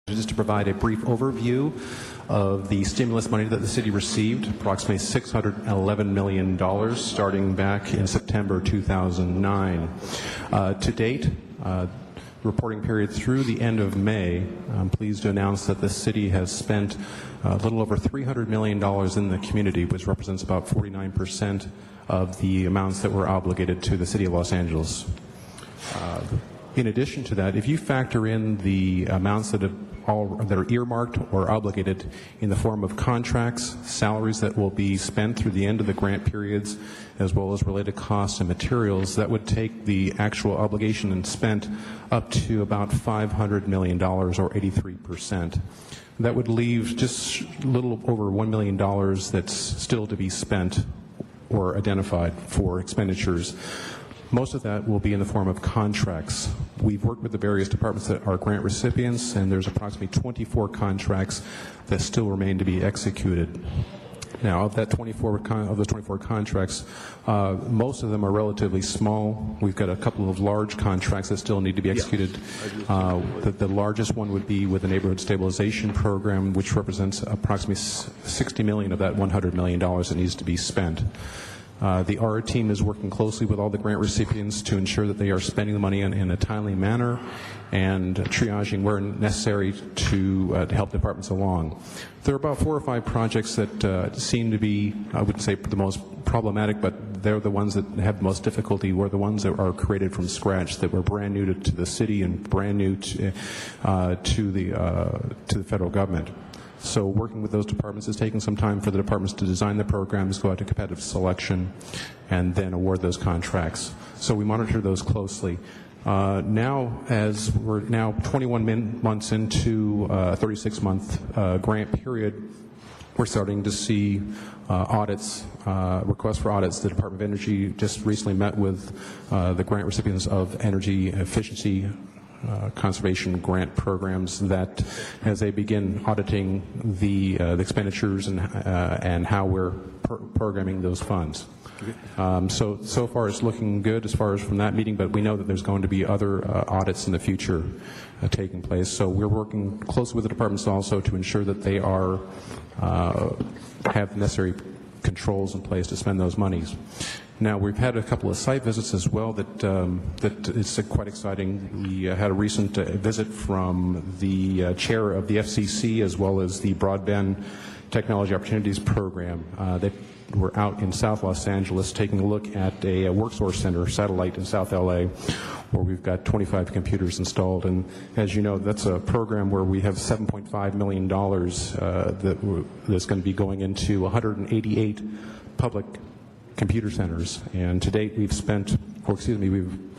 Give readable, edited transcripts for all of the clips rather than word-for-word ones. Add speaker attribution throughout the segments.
Speaker 1: Just to provide a brief overview of the stimulus money that the city received, approximately $611 million starting back in September 2009. To date, reporting period through the end of May, I'm pleased to announce that the city has spent a little over $300 million in the community, which represents about 49% of the amounts that were obligated to the city of Los Angeles. In addition to that, if you factor in the amounts that are earmarked or obligated in the form of contracts, salaries that will be spent through the end of the grant periods, as well as related costs and materials, that would take the actual obligation and spent up to about $500 million, or 83%. That would leave just a little over $1 million that's still to be spent or identified for expenditures. Most of that will be in the form of contracts. We've worked with the various departments that are grant recipients, and there's approximately 24 contracts that still remain to be executed. Now, of those 24 contracts, most of them are relatively small. We've got a couple of large contracts that still need to be executed. The largest one would be with the Neighborhood Stabilization Program, which represents approximately $60 million of that $100 million that needs to be spent. The R team is working closely with all the grant recipients to ensure that they are spending the money in a timely manner and triaging where necessary to help departments along. There are about 4 or 5 projects that seem to be, I wouldn't say the most problematic, but they're the ones that have the most difficulty, were the ones that are created from scratch, that were brand new to the city and brand new to the federal government. So working with those departments is taking some time for the departments to design the programs, go out to competitive selection, and then award those contracts. So we monitor those closely. Now, as we're now 21 months into a 36-month grant period, we're starting to see audits, requests for audits. The Department of Energy just recently met with the grant recipients of energy efficiency conservation grant programs, that as they begin auditing the expenditures and how we're programming those funds. So far it's looking good as far as from that meeting, but we know that there's going to be other audits in the future taking place. So we're working closely with the departments also to ensure that they are have the necessary controls in place to spend those monies. Now, we've had a couple of site visits as well that is quite exciting. We had a recent visit from the chair of the FCC, as well as the Broadband Technology Opportunities Program. They were out in South Los Angeles taking a look at a WorkSource Center satellite in South LA, where we've got 25 computers installed. And as you know, that's a program where we have $7.5 million that's going to be going into 188 public computer centers, and to date we've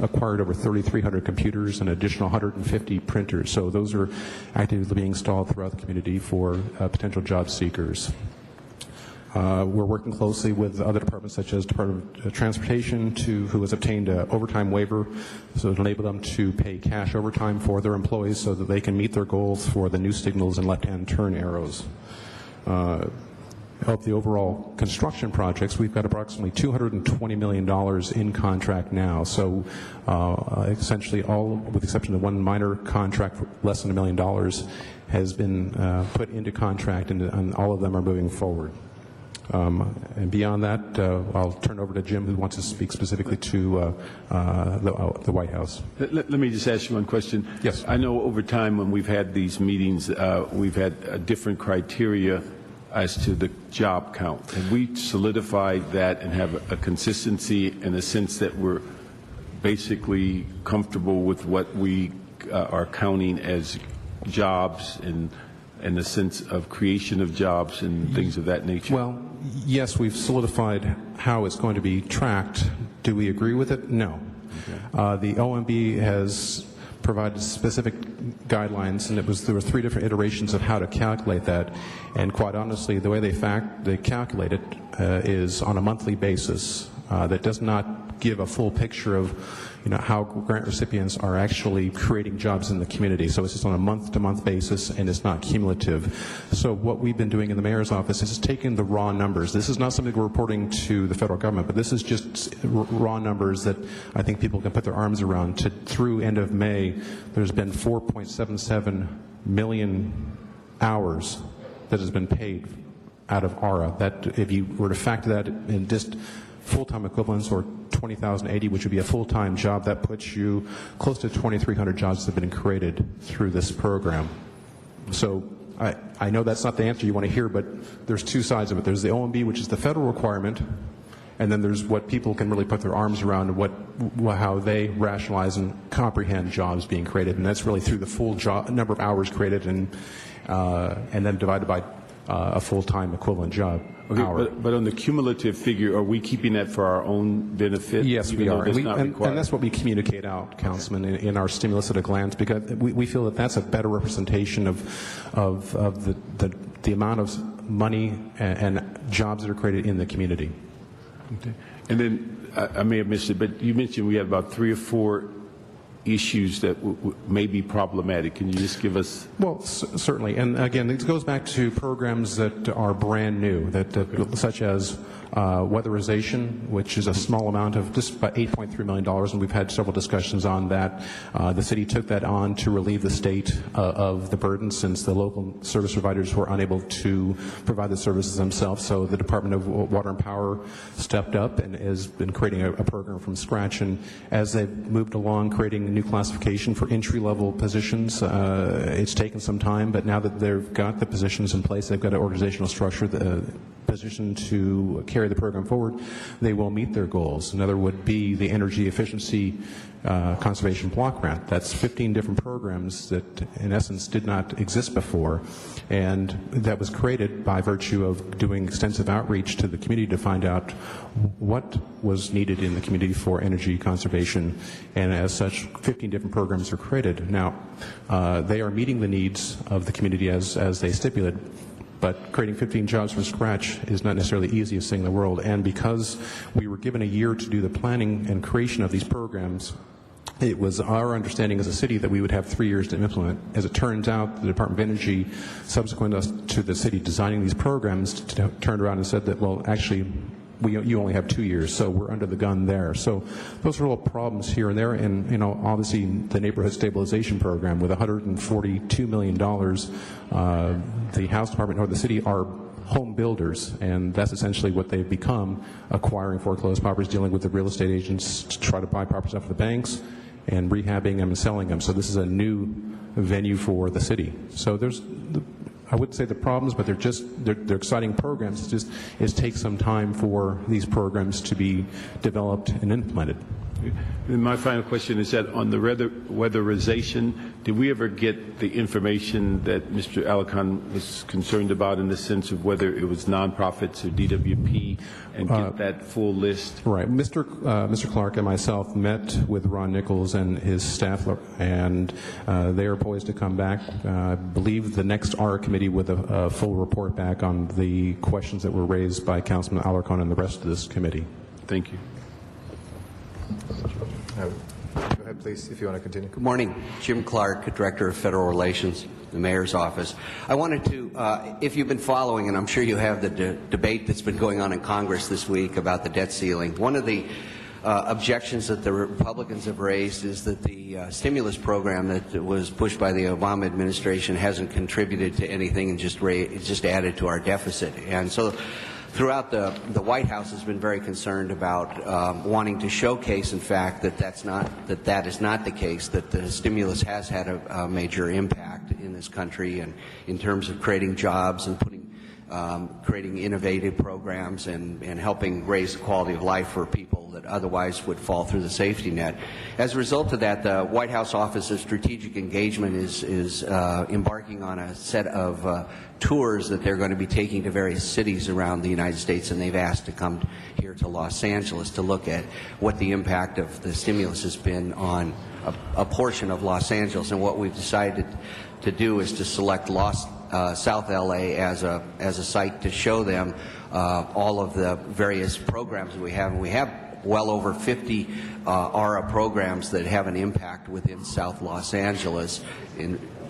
Speaker 1: acquired over 3,300 computers and an additional 150 printers. So those are actively being installed throughout the community for potential job seekers. We're working closely with other departments, such as Department of Transportation, who has obtained an overtime waiver, so to enable them to pay cash overtime for their employees so that they can meet their goals for the new signals and left-hand turn arrows. Of the overall construction projects, we've got approximately $220 million in contract now. So essentially all, with the exception of one minor contract for less than $1 million, has been put into contract, and all of them are moving forward. And beyond that, I'll turn over to Jim, who wants to speak specifically to the White House.
Speaker 2: Let me just ask you one question.
Speaker 1: Yes.
Speaker 2: I know over time when we've had these meetings, we've had different criteria as to the job count. Have we solidified that and have a consistency in the sense that we're basically comfortable with what we are counting as jobs and the sense of creation of jobs and things of that nature? Well,
Speaker 1: yes, we've solidified how it's going to be tracked. Do we agree with it? No. Okay. The OMB has provided specific guidelines, and there were 3 different iterations of how to calculate that. And quite honestly, the way they calculate it is on a monthly basis. That does not give a full picture of how grant recipients are actually creating jobs in the community. So it's just on a month-to-month basis, and it's not cumulative. So what we've been doing in the mayor's office is taking the raw numbers. This is not something we're reporting to the federal government, but this is just raw numbers that I think people can put their arms around. Through end of May, there's been $4.77 million hours that has been paid out of ARA. That, if you were to factor that in just full-time equivalents, or 20,080, which would be a full-time job, that puts you close to 2,300 jobs that have been created through this program. So I know that's not the answer you want to hear, but there's two sides of it. There's the OMB, which is the federal requirement, and then there's what people can really put their arms around, how they rationalize and comprehend jobs being created, and that's really through the full number of hours created and then divided by a full-time equivalent job.
Speaker 2: Okay, but on the cumulative figure, are we keeping that for our own benefit?
Speaker 1: Yes, we are. And
Speaker 2: that's
Speaker 1: what we communicate out, Councilman, in our stimulus at a glance, because we feel that that's a better representation of the amount of money and jobs that are created in the community.
Speaker 2: Okay. And then, I may have missed it, but you mentioned we had about 3 or 4 issues that may be problematic. Can you just give us? Well,
Speaker 1: certainly. And again, it goes back to programs that are brand new, such as weatherization, which is a small amount of just about $8.3 million, and we've had several discussions on that. The city took that on to relieve the state of the burden, since the local service providers were unable to provide the services themselves. So the Department of Water and Power stepped up and has been creating a program from scratch. And as they've moved along, creating a new classification for entry-level positions, it's taken some time, but now that they've got the positions in place, they've got an organizational structure, the position to carry the program forward, they will meet their goals. Another would be the energy efficiency conservation block grant. That's 15 different programs that in essence did not exist before, and that was created by virtue of doing extensive outreach to the community to find out what was needed in the community for energy conservation, and as such 15 different programs are created. Now they are meeting the needs of the community as they stipulated, but creating 15 jobs from scratch is not necessarily the easiest thing in the world. And because we were given a year to do the planning and creation of these programs, it was our understanding as a city that we would have 3 years to implement. As it turns out, the Department of Energy, subsequent to the city designing these programs, turned around and said that, well, actually, you only have 2 years, so we're under the gun there. So those are all problems here and there, and obviously the neighborhood stabilization program with $142 million, the House Department or the city are home builders, and that's essentially what they've become, acquiring foreclosed properties, dealing with the real estate agents to try to buy properties off the banks and rehabbing them and selling them. So this is a new venue for the city. So there's I wouldn't say the problems, but they're exciting programs. It takes some time for these programs to be developed and implemented.
Speaker 2: And my final question is that on the weatherization, did we ever get the information that Mr. Alarcon was concerned about, in the sense of whether it was nonprofits or DWP, and get that full list?
Speaker 1: Right. Mr. Clark and myself met with Ron Nichols and his staff, and they are poised to come back, I believe, the next ARA committee with a full report back on the questions that were raised by Councilman Alarcon and the rest of this committee.
Speaker 2: Thank you.
Speaker 3: Go ahead, please, if you want to continue.
Speaker 4: Good morning. Jim Clark, Director of Federal Relations, the Mayor's Office. I wanted to, if you've been following, and I'm sure you have, the debate that's been going on in Congress this week about the debt ceiling, one of the objections that the Republicans have raised is that the stimulus program that was pushed by the Obama administration hasn't contributed to anything and just added to our deficit. And so throughout the White House has been very concerned about wanting to showcase, in fact, that is not the case, that the stimulus has had a major impact in this country, and in terms of creating jobs and creating innovative programs and helping raise the quality of life for people that otherwise would fall through the safety net. As a result of that, the White House Office of Strategic Engagement is embarking on a set of tours that they're going to be taking to various cities around the United States, and they've asked to come here to Los Angeles to look at what the impact of the stimulus has been on a portion of Los Angeles. And what we've decided to do is to select South LA as a site to show them all of the various programs that we have. And we have well over 50 ARA programs that have an impact within South Los Angeles,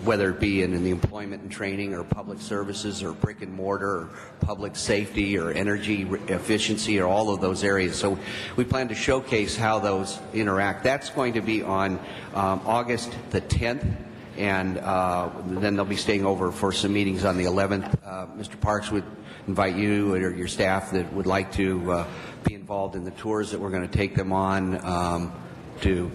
Speaker 4: whether it be in the employment and training or public services or brick and mortar or public safety or energy efficiency or all of those areas. So we plan to showcase how those interact. That's going to be on August the 10th and then they'll be staying over for some meetings on the 11th. Mr. Parks would invite you or your staff that would like to be involved in the tours that we're going to take them on to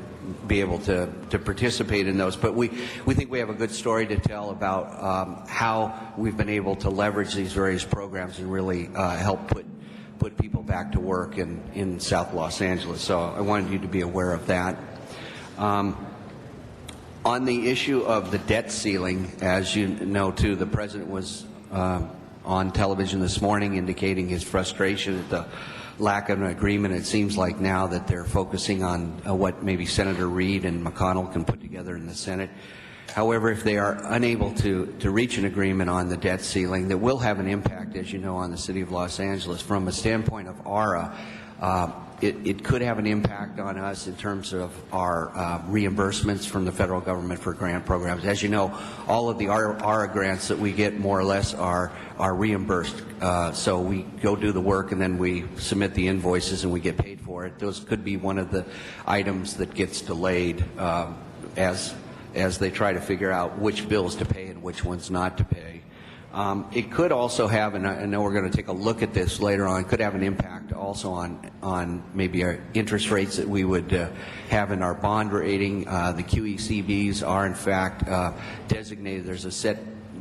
Speaker 4: be able to participate in those. But we think we have a good story to tell about how we've been able to leverage these various programs and really help put people back to work in South Los Angeles. So I wanted you to be aware of that. On the issue of the debt ceiling, as you know, too, the President was on television this morning indicating his frustration at the lack of an agreement. It seems like now that they're focusing on what maybe Senator Reid and McConnell can put together in the Senate. However, if they are unable to reach an agreement on the debt ceiling, that will have an impact, as you know, on the City of Los Angeles. From a standpoint of ARA, it could have an impact on us in terms of our reimbursements from the federal government for grant programs. As you know, all of the ARA grants that we get more or less are reimbursed. So we go do the work and then we submit the invoices and we get paid for it. Those could be one of the items that gets delayed as they try to figure out which bills to pay and which ones not to pay. It could also have, and I know we're going to take a look at this later on, could have an impact also on maybe our interest rates that we would have in our bond rating. The QECBs are in fact designated. There's a set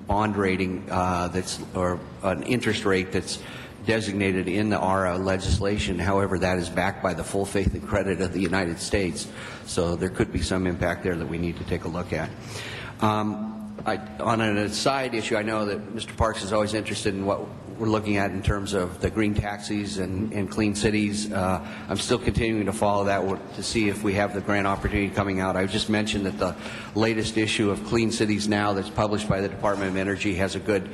Speaker 4: bond rating or an interest rate that's designated in the ARA legislation. However, that is backed by the full faith and credit of the United States. So there could be some impact there that we need to take a look at. On an aside issue, I know that Mr. Parks is always interested in what we're looking at in terms of the green taxis and clean cities. I'm still continuing to follow that to see if we have the grant opportunity coming out. I just mentioned that the latest issue of Clean Cities Now that's published by the Department of Energy has a good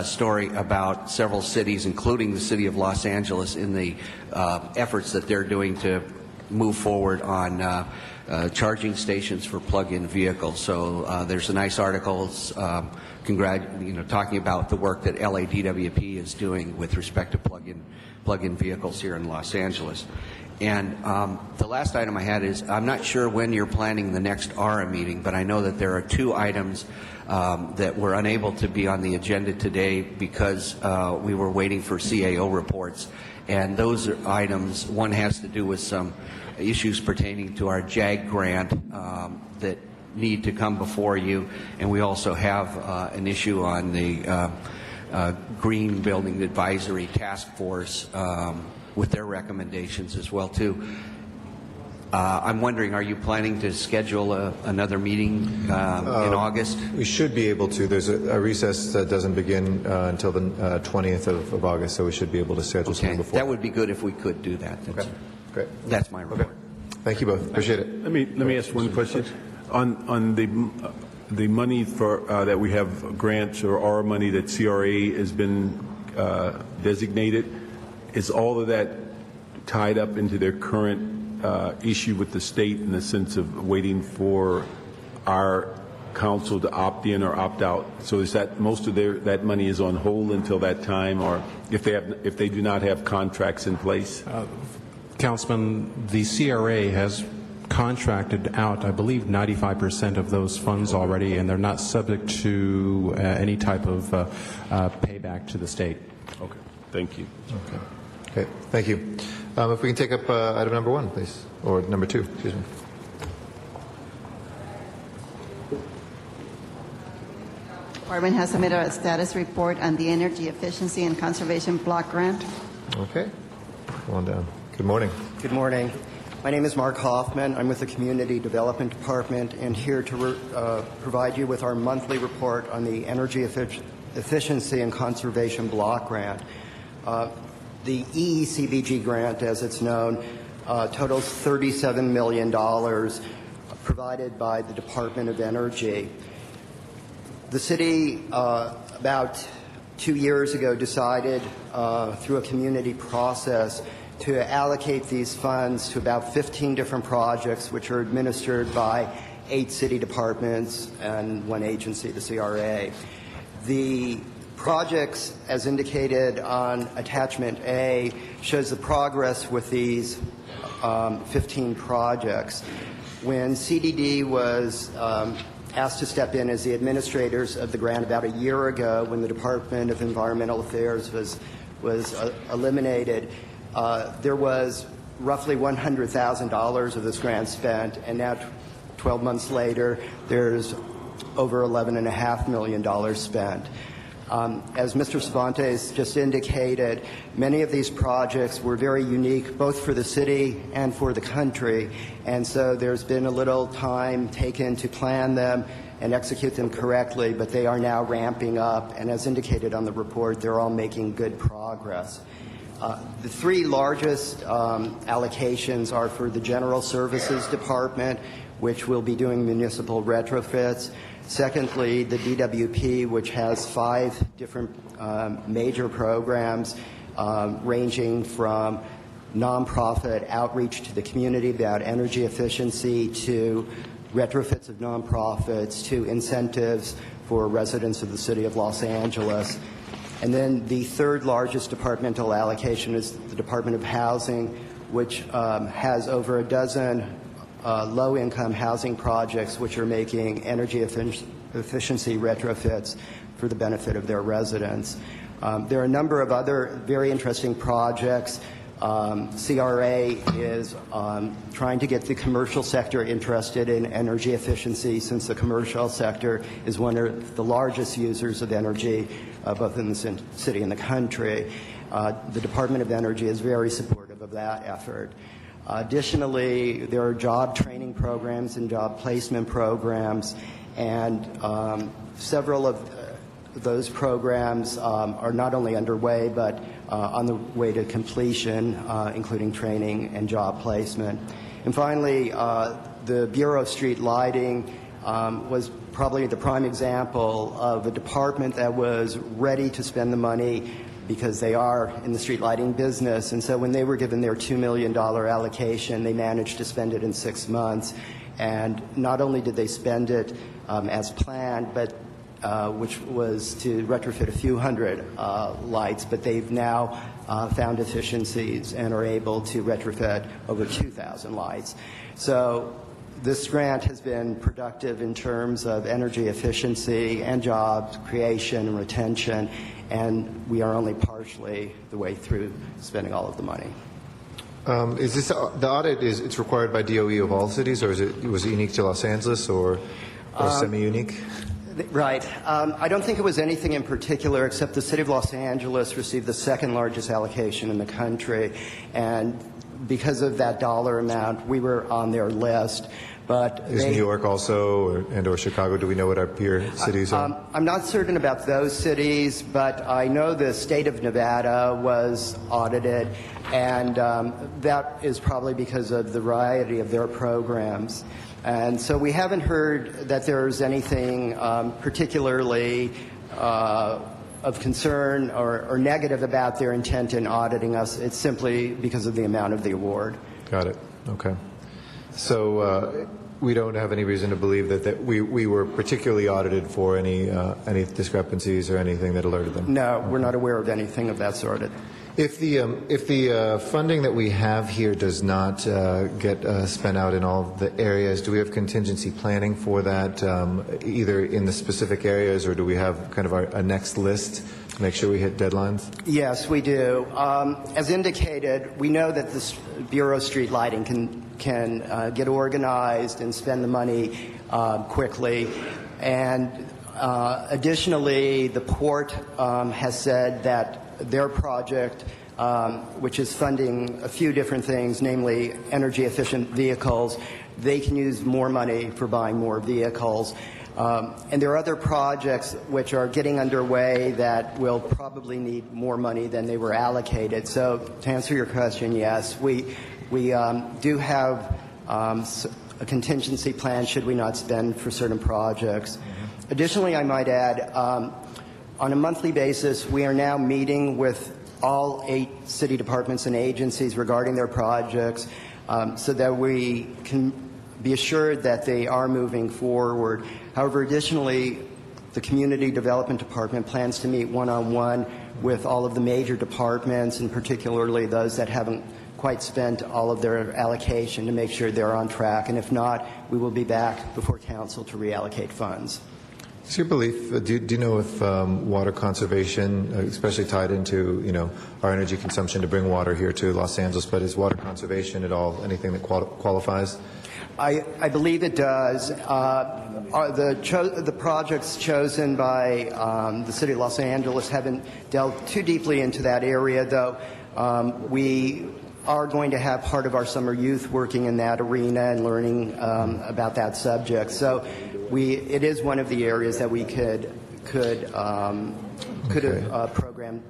Speaker 4: story about several cities, including the city of Los Angeles, in the efforts that they're doing to move forward on charging stations for plug-in vehicles. So there's a nice article talking about the work that LADWP is doing with respect to plug-in vehicles here in Los Angeles. And the last item I had is, I'm not sure when you're planning the next ARA meeting, but I know that there are two items that were unable to be on the agenda today because we were waiting for CAO reports. And those are items, one has to do with some issues pertaining to our JAG grant that need to come before you, and we also have an issue on the Green Building Advisory Task Force with their recommendations as well too. I'm wondering, are you planning to schedule another meeting in August?
Speaker 3: We should be able to. There's a recess that doesn't begin until the 20th of August, so we should be able to schedule something before.
Speaker 4: That would be good if we could do that.
Speaker 3: Okay. Great.
Speaker 4: That's my report.
Speaker 3: Okay. Thank you both. Appreciate it.
Speaker 2: Let me ask one question. On the money for that we have grants or our money that CRA has been designated, is all of that tied up into their current issue with the state in the sense of waiting for our council to opt in or opt out? So is that most of that money is on hold until that time, or if they do not have contracts in place?
Speaker 1: Councilman, the CRA has contracted out, I believe, 95% of those funds already, and they're not subject to any type of payback to the state.
Speaker 2: Okay. Thank you.
Speaker 3: Okay. Thank you. If we can take up item number 1, please, or number 2, excuse me.
Speaker 5: The department has submitted a status report on the Energy Efficiency and Conservation Block Grant.
Speaker 3: Okay. Come on down. Good morning.
Speaker 6: Good morning. My name is Mark Hoffman. I'm with the Community Development Department and here to provide you with our monthly report on the Energy Efficiency and Conservation Block Grant. The EECBG grant, as it's known, totals $37 million provided by the Department of Energy. The city, about 2 years ago, decided through a community process to allocate these funds to about 15 different projects which are administered by 8 city departments and 1 agency, the CRA. The projects, as indicated on attachment A, shows the progress with these 15 projects. When CDD was asked to step in as the administrators of the grant about a year ago when the Department of Environmental Affairs was eliminated. There was roughly $100,000 of this grant spent, and now 12 months later, there's over $11.5 million spent. As Mr. Cervantes just indicated, many of these projects were very unique, both for the city and for the country, and so there's been a little time taken to plan them and execute them correctly, but they are now ramping up, and as indicated on the report, they're all making good progress. The three largest allocations are for the General Services Department, which will be doing municipal retrofits. Secondly, the DWP, which has 5 different major programs ranging from nonprofit outreach to the community about energy efficiency to retrofits of nonprofits to incentives for residents of the city of Los Angeles. And then the third largest departmental allocation is the Department of Housing, which has over a dozen low-income housing projects which are making energy efficiency retrofits for the benefit of their residents. There are a number of other very interesting projects. CRA is trying to get the commercial sector interested in energy efficiency, since the commercial sector is one of the largest users of energy both in the city and the country. The Department of Energy is very supportive of that effort. Additionally, there are job training programs and job placement programs, and several of those programs are not only underway but on the way to completion, including training and job placement. And finally, the Bureau of Street Lighting was probably the prime example of a department that was ready to spend the money because they are in the street lighting business. And so when they were given their $2 million allocation, they managed to spend it in 6 months. And not only did they spend it as planned, but which was to retrofit a few hundred lights, but they've now found efficiencies and are able to retrofit over 2,000 lights. So this grant has been productive in terms of energy efficiency and job creation and retention, and we are only partially the way through spending all of the money.
Speaker 3: Is this the audit? It's required by DOE of all cities, or was it unique to Los Angeles, or semi-unique?
Speaker 6: Right. I don't think it was anything in particular, except the city of Los Angeles received the second largest allocation in the country, and because of that dollar amount, we were on their list. But
Speaker 3: is New York also, or Chicago? Do we know what our peer cities are?
Speaker 6: I'm not certain about those cities, but I know the state of Nevada was audited, and that is probably because of the variety of their programs. And so we haven't heard that there's anything particularly of concern or negative about their intent in auditing us. It's simply because of the amount of the award.
Speaker 3: Got it. Okay. So we don't have any reason to believe that we were particularly audited for any discrepancies or anything that alerted them?
Speaker 6: No, we're not aware of anything of that sort.
Speaker 3: If the funding that we have here does not get spent out in all the areas, do we have contingency planning for that, either in the specific areas, or do we have kind of a next list to make sure we hit deadlines?
Speaker 6: Yes, we do. As indicated, we know that the Bureau of Street Lighting can get organized and spend the money quickly, and additionally, the port has said that their project, which is funding a few different things, namely energy efficient vehicles, they can use more money for buying more vehicles. And there are other projects which are getting underway that will probably need more money than they were allocated. So to answer your question, yes, we do have a contingency plan should we not spend for certain projects. Mm-hmm. Additionally, I might add, on a monthly basis, we are now meeting with all 8 city departments and agencies regarding their projects so that we can be assured that they are moving forward. However, additionally, the Community Development Department plans to meet one-on-one with all of the major departments, and particularly those that haven't quite spent all of their allocation to make sure they're on track, and if not, we will be back before council to reallocate funds.
Speaker 3: Is your belief, do you know if water conservation, especially tied into, our energy consumption to bring water here to Los Angeles, but is water conservation at all anything that qualifies?
Speaker 6: I believe it does. The projects chosen by the City of Los Angeles haven't delved too deeply into that area, though. We are going to have part of our summer youth working in that arena and learning about that subject. So it is one of the areas that we could program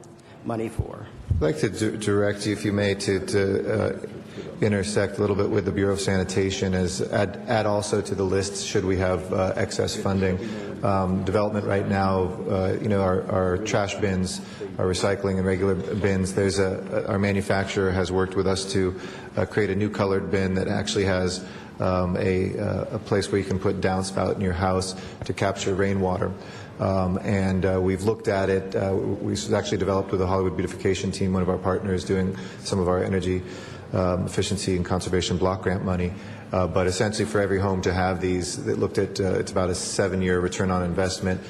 Speaker 6: money for.
Speaker 3: I'd like to direct you, if you may, to intersect a little bit with the Bureau of Sanitation, as add also to the list should we have excess funding. Development right now, our trash bins, our recycling and regular bins. Our manufacturer has worked with us to create a new colored bin that actually has a place where you can put downspout in your house to capture rainwater. And we've looked at it. We've actually developed with the Hollywood Beautification Team, one of our partners, doing some of our energy efficiency and conservation block grant money. But essentially for every home to have these, they looked at it's about a 7-year return on investment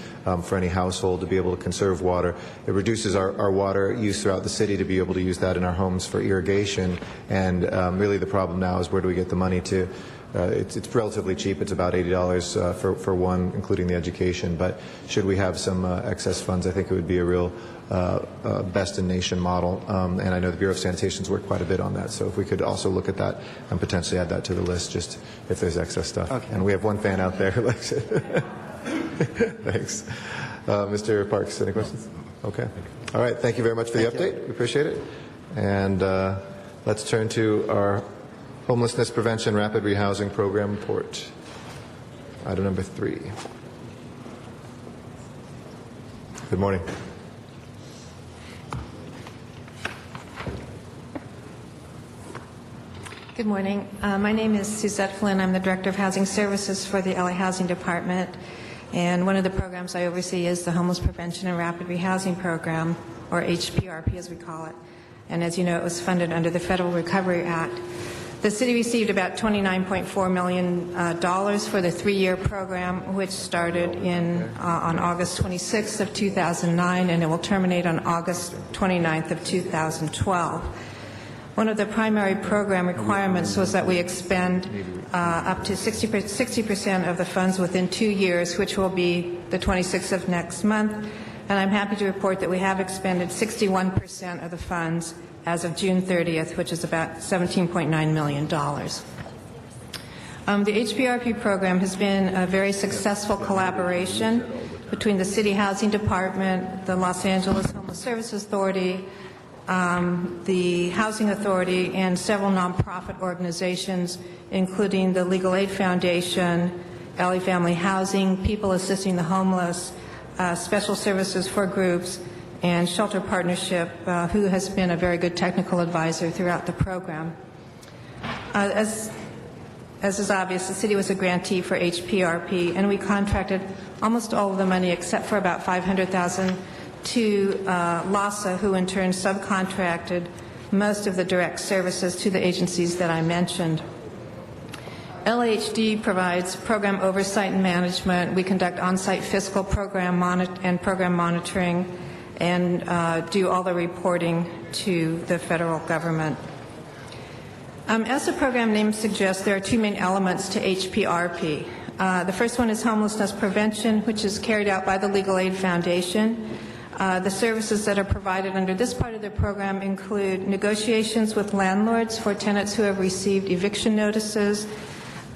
Speaker 3: for any household to be able to conserve water. It reduces our water use throughout the city to be able to use that in our homes for irrigation. And really the problem now is where do we get the money to? It's relatively cheap. It's about $80 for one, including the education. But should we have some excess funds, I think it would be a real best-in-nation model. And I know the Bureau of Sanitation's worked quite a bit on that. So if we could also look at that and potentially add that to the list, just if there's excess stuff. Okay. And we have one fan out there who likes it. Thanks. Mr. Parks, any questions? Okay. All right. Thank you very much for the update. We appreciate it. And let's turn to our Homelessness Prevention Rapid Rehousing Program report. Item number 3. Good morning.
Speaker 7: Good morning. My name is Suzette Flynn. I'm the Director of Housing Services for the LA Housing Department. And one of the programs I oversee is the Homeless Prevention and Rapid Rehousing Program, or HPRP as we call it. And as you know, it was funded under the Federal Recovery Act. The city received about $29.4 million for the 3-year program, which started on August 26th of 2009, and it will terminate on August 29th of 2012. One of the primary program requirements was that we expend up to 60% of the funds within 2 years, which will be the 26th of next month. And I'm happy to report that we have expended 61% of the funds as of June 30th, which is about $17.9 million. The HPRP program has been a very successful collaboration between the City Housing Department, the Los Angeles Homeless Services Authority, the Housing Authority, and several nonprofit organizations, including the Legal Aid Foundation, LA Family Housing, People Assisting the Homeless, Special Services for Groups, and Shelter Partnership, who has been a very good technical advisor throughout the program. As is obvious, the city was a grantee for HPRP, and we contracted almost all of the money except for about $500,000 to LASA, who in turn subcontracted most of the direct services to the agencies that I mentioned. LAHD provides program oversight and management. We conduct on-site fiscal program program monitoring, and do all the reporting to the federal government. As the program name suggests, there are 2 main elements to HPRP. The first one is homelessness prevention, which is carried out by the Legal Aid Foundation. The services that are provided under this part of the program include negotiations with landlords for tenants who have received eviction notices,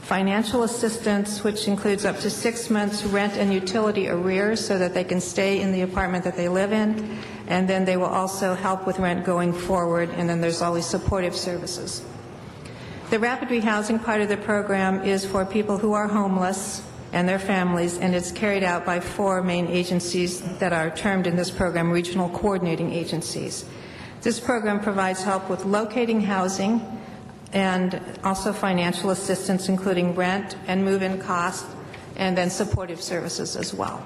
Speaker 7: financial assistance, which includes up to 6 months rent and utility arrears so that they can stay in the apartment that they live in, and then they will also help with rent going forward, and then there's always supportive services. The rapid rehousing part of the program is for people who are homeless and their families, and it's carried out by 4 main agencies that are termed in this program regional coordinating agencies. This program provides help with locating housing and also financial assistance, including rent and move-in costs, and then supportive services as well.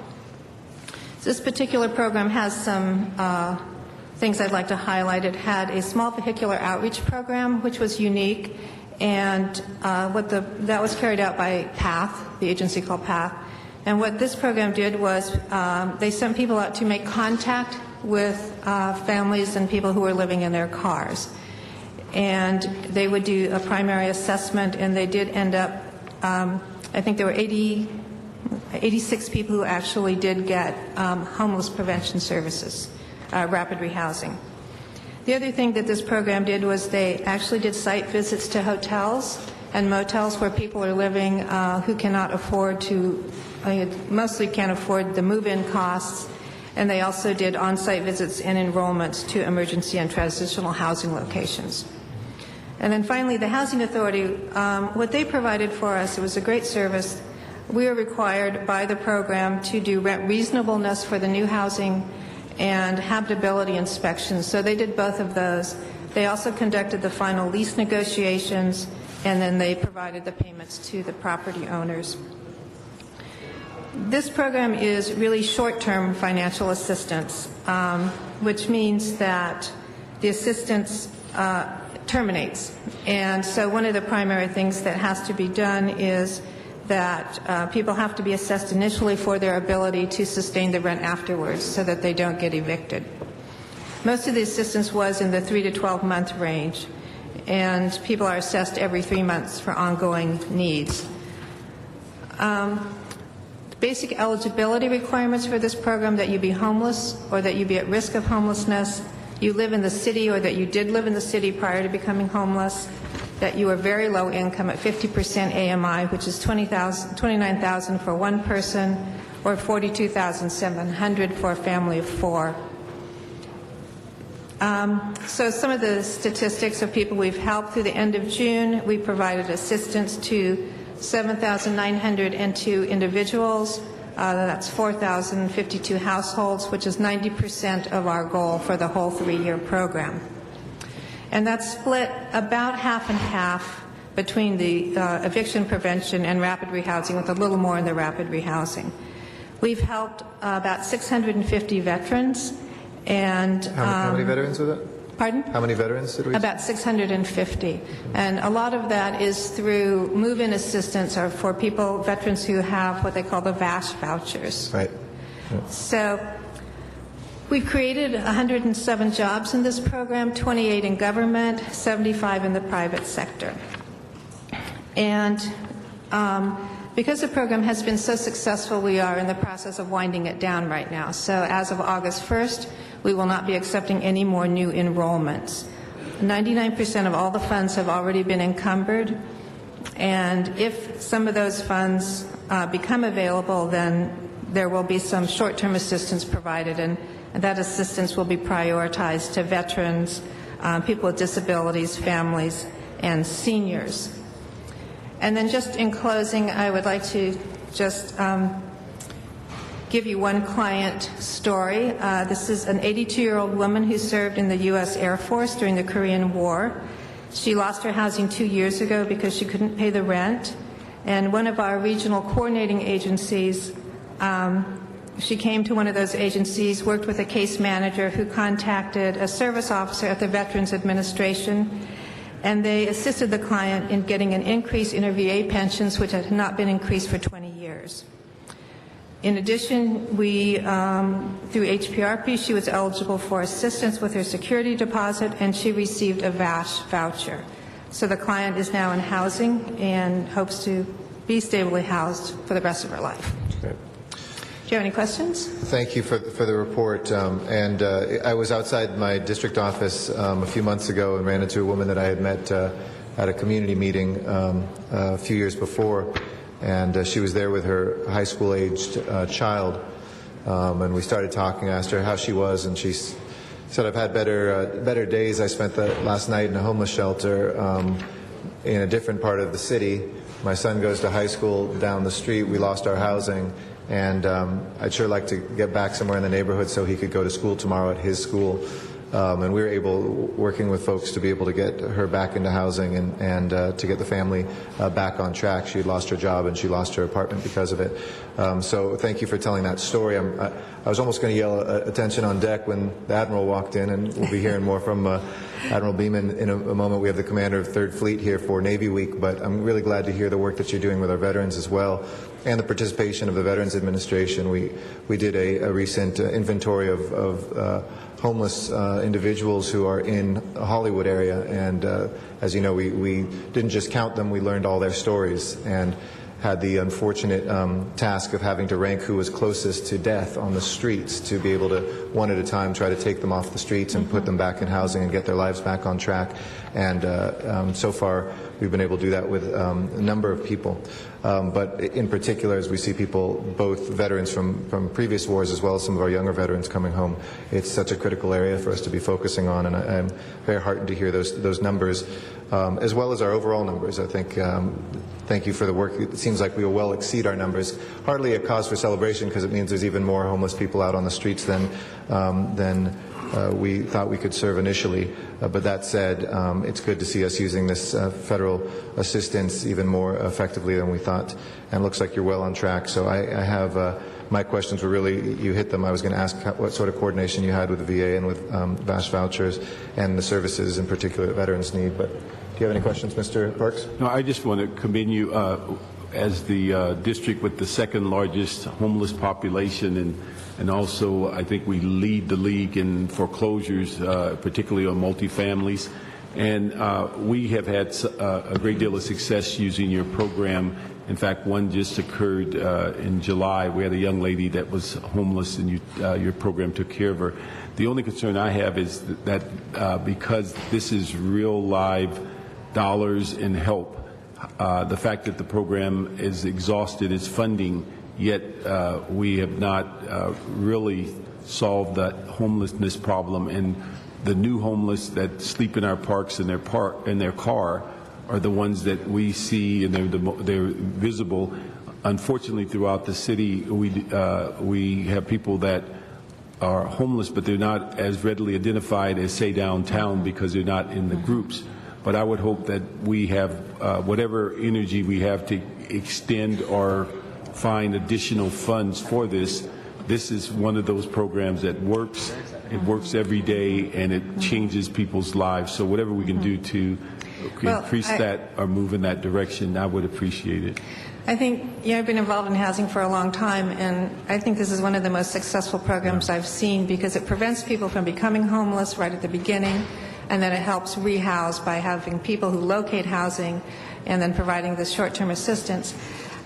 Speaker 7: This particular program has some things I'd like to highlight. It had a small vehicular outreach program, which was unique, and that was carried out by PATH, the agency called PATH. And what this program did was they sent people out to make contact with families and people who were living in their cars. And they would do a primary assessment, and they did end up, I think there were 86 people who actually did get homeless prevention services, rapid rehousing. The other thing that this program did was they actually did site visits to hotels and motels where people are living who cannot afford to, mostly can't afford the move-in costs, and they also did on-site visits and enrollments to emergency and transitional housing locations. And then finally, the Housing Authority, what they provided for us, it was a great service. We are required by the program to do rent reasonableness for the new housing and habitability inspections. So they did both of those. They also conducted the final lease negotiations, and then they provided the payments to the property owners. This program is really short-term financial assistance, which means that the assistance terminates. And so one of the primary things that has to be done is that people have to be assessed initially for their ability to sustain the rent afterwards so that they don't get evicted. Most of the assistance was in the 3 to 12 month range, and people are assessed every 3 months for ongoing needs. Basic eligibility requirements for this program: that you be homeless or that you be at risk of homelessness, you live in the city or that you did live in the city prior to becoming homeless, that you are very low income at 50% AMI, which is $29,000 for one person, or $42,700 for a family of 4. So some of the statistics of people we've helped through the end of June: we provided assistance to 7,902 individuals. That's 4,052 households, which is 90% of our goal for the whole 3-year program. And that's split about half and half between the eviction prevention and rapid rehousing, with a little more in the rapid rehousing. We've helped about 650 veterans. And
Speaker 3: how many veterans was that?
Speaker 7: Pardon?
Speaker 3: How many veterans did we?
Speaker 7: About 650. And a lot of that is through move-in assistance, or for people, veterans who have what they call the VASH vouchers.
Speaker 3: Right. Yeah.
Speaker 7: So we've created 107 jobs in this program, 28 in government, 75 in the private sector. And because the program has been so successful, we are in the process of winding it down right now. So as of August 1st, we will not be accepting any more new enrollments. 99% of all the funds have already been encumbered, and if some of those funds become available, then there will be some short-term assistance provided, and that assistance will be prioritized to veterans, people with disabilities, families, and seniors. And then just in closing, I would like to just give you one client story. This is an 82-year-old woman who served in the U.S. Air Force during the Korean War. She lost her housing 2 years ago because she couldn't pay the rent. And one of our regional coordinating agencies, she came to one of those agencies, worked with a case manager who contacted a service officer at the Veterans Administration, and they assisted the client in getting an increase in her VA pensions, which had not been increased for 20 years. In addition, we, through HPRP, she was eligible for assistance with her security deposit, and she received a VASH voucher. So the client is now in housing and hopes to be stably housed for the rest of her life.
Speaker 3: Okay.
Speaker 7: Do you have any questions?
Speaker 3: Thank you for the report. I was outside my district office a few months ago and ran into a woman that I had met at a community meeting a few years before. And she was there with her high school-aged child, and we started talking. I asked her how she was, and she said, "I've had better days. I spent the last night in a homeless shelter in a different part of the city. My son goes to high school down the street. We lost our housing, and I'd sure like to get back somewhere in the neighborhood so he could go to school tomorrow at his school." and we were able, working with folks, to be able to get her back into housing and to get the family back on track. She had lost her job and she lost her apartment because of it. So thank you for telling that story. I was almost going to yell attention on deck when the Admiral walked in, and we'll be hearing more from Admiral Beeman in a moment. We have the commander of 3rd Fleet here for Navy Week, but I'm really glad to hear the work that you're doing with our veterans as well, and the participation of the Veterans Administration. We did a recent inventory of homeless individuals who are in the Hollywood area, and as you know, we didn't just count them, we learned all their stories, and had the unfortunate task of having to rank who was closest to death on the streets to be able to, one at a time, try to take them off the streets and put them back in housing and get their lives back on track. And so far, we've been able to do that with a number of people. But in particular, as we see people, both veterans from previous wars as well as some of our younger veterans coming home, it's such a critical area for us to be focusing on, and I'm very heartened to hear those numbers, as well as our overall numbers. I think, thank you for the work. It seems like we will well exceed our numbers. Hardly a cause for celebration, because it means there's even more homeless people out on the streets than we thought we could serve initially. But that said, it's good to see us using this federal assistance even more effectively than we thought. And it looks like you're well on track. So I have, my questions were really, you hit them. I was going to ask what sort of coordination you had with the VA and with VASH vouchers and the services in particular that veterans need. But do you have any questions, Mr. Parks?
Speaker 2: No, I just want to commend you as the district with the second largest homeless population, and also I think we lead the league in foreclosures, particularly on multifamilies. And we have had a great deal of success using your program. In fact, one just occurred in July. We had a young lady that was homeless, and your program took care of her. The only concern I have is that because this is real live dollars and help, the fact that the program is exhausted its funding, yet we have not really solved that homelessness problem. And the new homeless that sleep in our parks in their car are the ones that we see, and they're visible. Unfortunately, throughout the city, we have people that are homeless, but they're not as readily identified as, say, downtown, because they're not in the groups. But I would hope that we have whatever energy we have to extend or find additional funds for this. This is one of those programs that works. It works every day, and it changes people's lives. So whatever we can do to increase that or move in that direction, I would appreciate it.
Speaker 7: I think, I've been involved in housing for a long time, and I think this is one of the most successful programs I've seen, because it prevents people from becoming homeless right at the beginning, and then it helps rehouse by having people who locate housing and then providing this short-term assistance.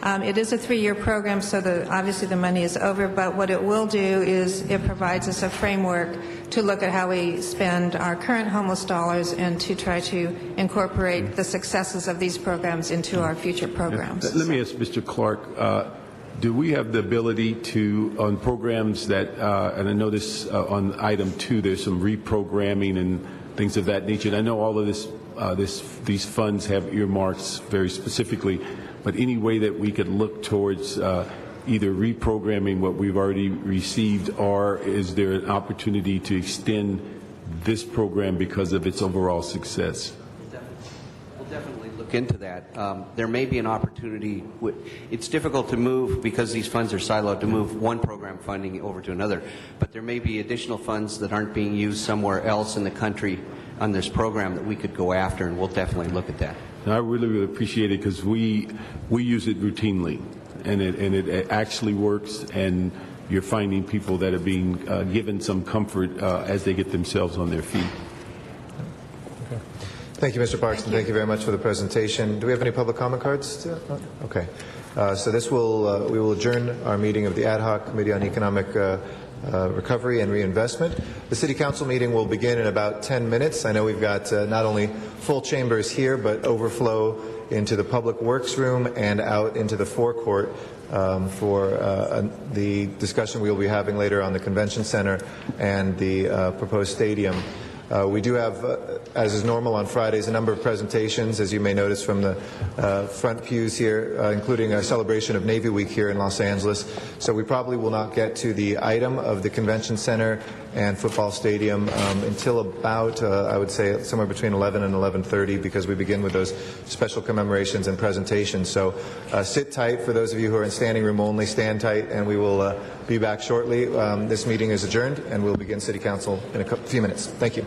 Speaker 7: It is a 3-year program, so obviously the money is over, but what it will do is it provides us a framework to look at how we spend our current homeless dollars and to try to incorporate the successes of these programs into our future programs.
Speaker 2: Let me ask Mr. Clark, do we have the ability to, on programs that, and I know this on item 2, there's some reprogramming and things of that nature, and I know all of these funds have earmarks very specifically, but any way that we could look towards either reprogramming what we've already received, or is there an opportunity to extend this program because of its overall success?
Speaker 4: We'll definitely look into that. There may be an opportunity. It's difficult to move, because these funds are siloed, to move one program funding over to another, but there may be additional funds that aren't being used somewhere else in the country on this program that we could go after, and we'll definitely look at that.
Speaker 2: I really, really appreciate it, because we use it routinely, and it actually works, and you're finding people that are being given some comfort as they get themselves on their feet.
Speaker 3: Okay. Thank you, Mr. Parks, and thank you very much for the presentation. Do we have any public comment cards? Okay. So this will we will adjourn our meeting of the Ad Hoc Committee on Economic Recovery and Reinvestment. The City Council meeting will begin in about 10 minutes. I know we've got not only full chambers here, but overflow into the Public Works room and out into the forecourt for the discussion we will be having later on the Convention Center and the proposed stadium. We do have, as is normal on Fridays, a number of presentations, as you may notice from the front pews here, including a celebration of Navy Week here in Los Angeles. So we probably will not get to the item of the Convention Center and football stadium until about, I would say, somewhere between 11 and 11:30, because we begin with those special commemorations and presentations. So sit tight. For those of you who are in standing room only, stand tight, and we will be back shortly. This meeting is adjourned, and we'll begin City Council in a few minutes. Thank you.